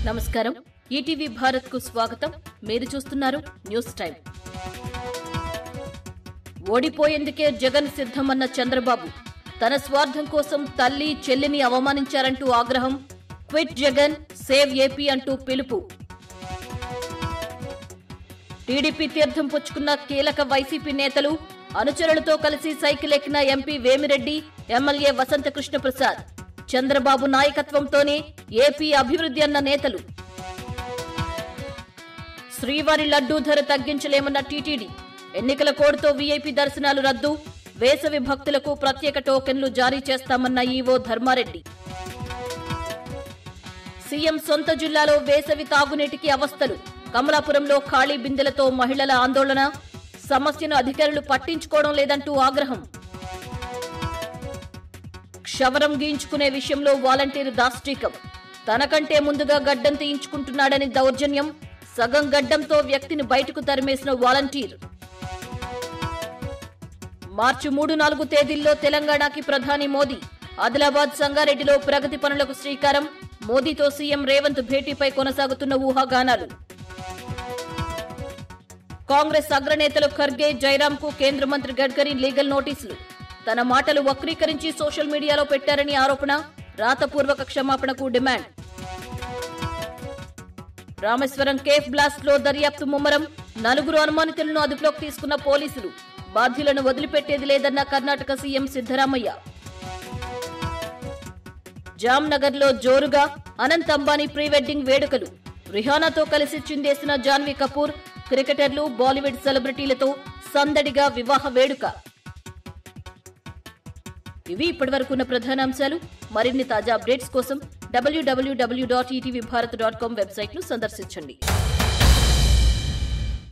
నమస్కారం. ఈటీవీ భారత్ కు స్వాగతం. మీరు చూస్తున్నారు న్యూస్ టైం. ఓడిపోయేందుకే జగన్ సిద్ధమన్న చంద్రబాబు తన స్వార్థం కోసం తల్లి చెల్లిని అవమానించారంటూ ఆగ్రహం. క్విట్ జగన్, సేవ్ ఏపీ అంటూ పిలుపు. టీడీపీ తీర్థం పుచ్చుకున్న కీలక వైసీపీ నేతలు, అనుచరులతో కలిసి సైకిల్ ఎక్కిన ఎంపీ వేమిరెడ్డి, ఎమ్మెల్యే వసంత కృష్ణప్రసాద్. చంద్రబాబు నాయకత్వంతోనే ఏపీ అభివృద్ధి అన్న నేతలు. శ్రీవారి లడ్డూ ధర తగ్గించలేమన్న టీటీడీ. ఎన్నికల కోడ్తో వీఐపీ దర్శనాలు రద్దు. వేసవి భక్తులకు ప్రత్యేక టోకెన్లు జారీ చేస్తామన్న ఈవో ధర్మారెడ్డి. సీఎం సొంత జిల్లాలో వేసవి తాగునీటికి అవస్థలు. కమలాపురంలో ఖాళీ బిందెలతో మహిళల ఆందోళన. సమస్యను అధికారులు పట్టించుకోవడం లేదంటూ ఆగ్రహం. క్షవరం గీయించుకునే విషయంలో వాలంటీర్ దాష్టీకం. తనకంటే ముందుగా గడ్డం తీయించుకుంటున్నాడని దౌర్జన్యం. సగం గడ్డంతో వ్యక్తిని బయటకు తరిమేసిన వాలంటీర్. మార్చి 3-4 తేదీల్లో తెలంగాణకి ప్రధాని మోదీ. ఆదిలాబాద్, సంగారెడ్డిలో ప్రగతి పనులకు శ్రీకారం. మోదీతో సీఎం రేవంత్ భేటీపై కొనసాగుతున్న ఊహాగానాలు. కాంగ్రెస్ అగ్రనేతలు ఖర్గే, జైరాంకు కేంద్ర మంత్రి గడ్కరీ లీగల్ నోటీసులు. తన మాటలు వక్రీకరించి సోషల్ మీడియాలో పెట్టారని ఆరోపణ. రాతపూర్వక క్షమాపణకు డిమాండ్. రామేశ్వరం కేఫ్ బ్లాస్ట్ లో దర్యాప్తు ముమ్మరం. 4 అనుమానితులను అదుపులోకి తీసుకున్న పోలీసులు. బాధ్యులను వదిలిపెట్టేది లేదన్న కర్ణాటక సీఎం సిద్ధరామయ్య. జామ్నగర్ లో జోరుగా అనంత్ అంబానీ ప్రీ వెడ్డింగ్ వేడుకలు. రిహానాతో కలిసి చిందేసిన జాన్వీ కపూర్. క్రికెటర్లు, బాలీవుడ్ సెలబ్రిటీలతో సందడిగా వివాహ వేడుక. ఇవి ఇప్పటివరకున్న ప్రధాన అంశాలు. మరిన్ని తాజా అప్డేట్స్ కోసం www.etvbharat.com వెబ్సైట్ ను సందర్శించండి.